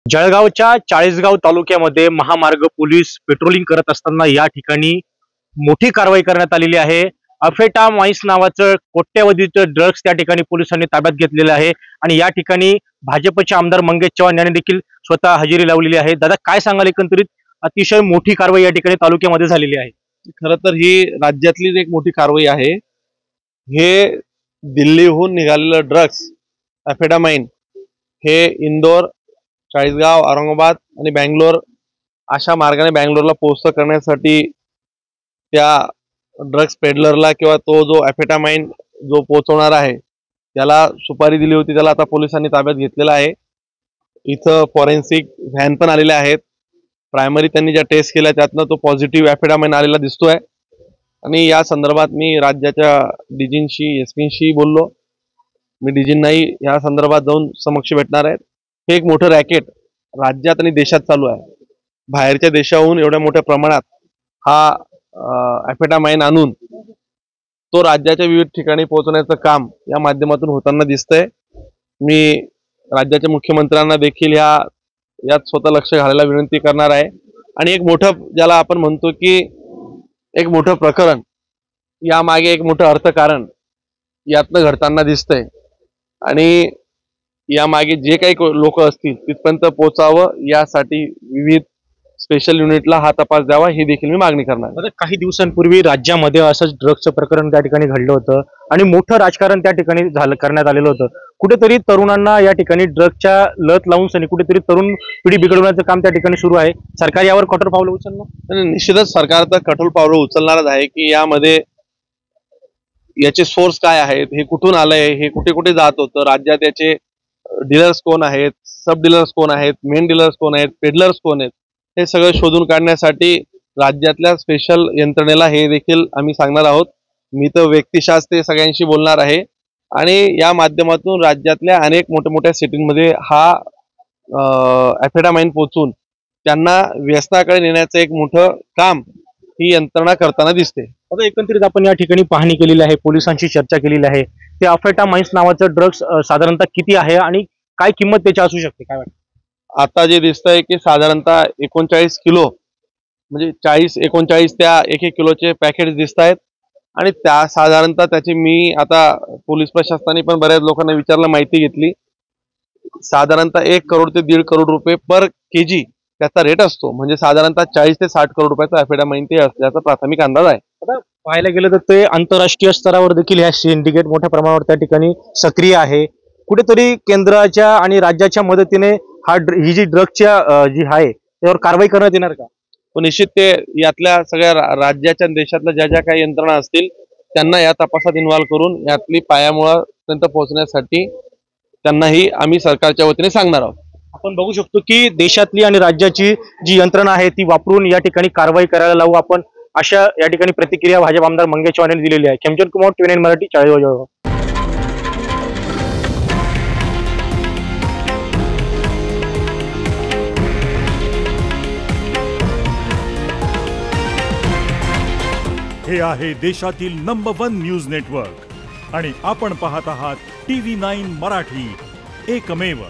जळगावच्या चाळीसगाव तालुक्यामध्ये महामार्ग पोलीस पेट्रोलिंग करत असताना या ठिकाणी मोठी कारवाई करण्यात आलेली आहे। अफेटामाइस नावाचं कोट्यवधीचं ड्रग्स त्या ठिकाणी पोलिसांनी ताब्यात घेतलेलं आहे आणि या ठिकाणी भाजपचे आमदार मंगेश चव्हाण यांनी देखील स्वतः हजेरी लावलेली आहे। दादा, काय सांगाल, एकंदरीत अतिशय मोठी कारवाई या ठिकाणी तालुक्यामध्ये झालेली आहे। खरं तर ही राज्यातलीच एक मोठी कारवाई आहे। हे दिल्लीहून निघालेलं ड्रग्स अफेटामाइन हे इंदोर, चाळीसगाव, औरंगाबाद आणि बँगलोर अशा मार्गाने बँगलोरला पोहोच करण्यासाठी त्या ड्रग्स पेडलरला किंवा तो जो अफेटामाइन जो पोहोचवणार आहे त्याला सुपारी दिली होती, त्याला आता पोलिसांनी ताब्यात घेतलेला आहे। इथं फॉरेन्सिक व्हॅन पण आलेल्या आहेत। प्रायमरी त्यांनी ज्या टेस्ट केल्या त्यातनं तो पॉझिटिव्ह अफेटामाइन आलेला दिसतोय आणि या संदर्भात मी राज्याच्या डीजींशी, एसपींशी बोललो। मी डीजींनाही या संदर्भात जाऊन समक्ष भेटणार आहे। हे एक मोठं रॅकेट राज्यात आणि देशात चालू आहे। बाहेरच्या देशाहून एवढ्या मोठ्या प्रमाणात हा अफेटामाइन आणून तो राज्याच्या विविध ठिकाणी पोहोचवण्याचं काम या माध्यमातून होताना दिसतंय। मी राज्याच्या मुख्यमंत्र्यांना देखील यात स्वतः लक्ष घालायला विनंती करणार आहे आणि एक मोठं, ज्याला आपण म्हणतो की एक मोठं प्रकरण, यामागे एक मोठं अर्थकारण यातनं घडताना दिसतंय आणि यामागे जे काही लोक असतील तिथपर्यंत पोहोचावं यासाठी विविध स्पेशल युनिटला हा तपास द्यावा, ही देखील मी मागणी करणार। आता काही दिवसांपूर्वी राज्यामध्ये असंच ड्रग्सचं प्रकरण त्या ठिकाणी घडलं होतं आणि मोठं राजकारण त्या ठिकाणी करण्यात आलेलं होतं। कुठेतरी तरुणांना या ठिकाणी ड्रग्सच्या लत लावून सनी कुठेतरी तरुण पिढी बिघडवण्याचं काम त्या ठिकाणी सुरू आहे। सरकार यावर कठोर पावलं उचलणार? निश्चितच सरकार तर कठोर पावलं उचलणारच आहे की यामध्ये याचे सोर्स काय आहेत, हे कुठून आलंय, हे कुठे कुठे जात होतं, राज्यात याचे डीलर्स कोण आहेत, सब डीलर्स कोण आहेत, मेन डीलर्स कोण आहेत, पेडलर्स कोण आहेत, हे सगळं शोधून काढण्यासाठी राज्यातल्या स्पेशल यंत्रणेला हे देखील आम्ही सांगणार आहोत। मी तर व्यक्तिशः ते सगळ्यांशी बोलणार आहे आणि या माध्यमातून राज्यातल्या अनेक मोठ्या मोठ्या सिटींमध्ये हा अफेटामाइन पोहोचून त्यांना व्यसनाकडे नेण्याचं एक मोठं काम ही यंत्रणा करताना दिसते। आता एकंदरीत आपण या ठिकाणी पाहणी केलेली आहे, पोलिसांशी चर्चा केलेली आहे। ते अफेटामाइन्स नावाचं ड्रग्स साधारणतः किती आहे आणि काय किंमत त्याची असू शकते, काय वाटतं? आता जे दिसतंय की साधारणतः 39 किलो, म्हणजे 40-39 त्या 1-1 किलोचे पॅकेट दिसत आहेत आणि त्या साधारणतः त्याची मी आता पोलीस प्रशासनाने पण बऱ्याच लोकांना विचारलं, माहिती घेतली। साधारणतः 1 करोड ते 1.5 करोड रुपये पर केजी त्याचा रेट असतो, म्हणजे साधारणतः 40 ते 60 करोड रुपयाचा अफेटामाइन ते असल्याचा प्राथमिक अंदाज आहे। आता पाहायला गेलं तर ते आंतरराष्ट्रीय स्तरावर देखील ह्या सिंडिकेट मोठ्या प्रमाणावर त्या ठिकाणी सक्रिय आहे। कुठेतरी केंद्राच्या आणि राज्याच्या मदतीने ही जी ड्रग्सच्या जी आहे त्यावर कारवाई करण्यात येणार का? निश्चित ते यातल्या सगळ्या राज्याच्या देशातल्या ज्या ज्या काही यंत्रणा असतील त्यांना या तपासात इन्व्हॉल्व करून यातली पायामुळापर्यंत पोहोचण्यासाठी त्यांनाही आम्ही सरकारच्या वतीने सांगणार आहोत। आपण बघू शकतो की देशातली आणि राज्याची जी यंत्रणा आहे ती वापरून या ठिकाणी कारवाई करायला लावू आपण, अशा या ठिकाणी प्रतिक्रिया भाजप आमदार मंगेश चव्हाण यांनी दिलेली आहे। खेमचंद कुमार, TVN मराठी, चाळीसगाव। हे आहे देशातील नंबर 1 न्यूज नेटवर्क आणि आपण पाहत आहात TV9 मराठी, एकमेव।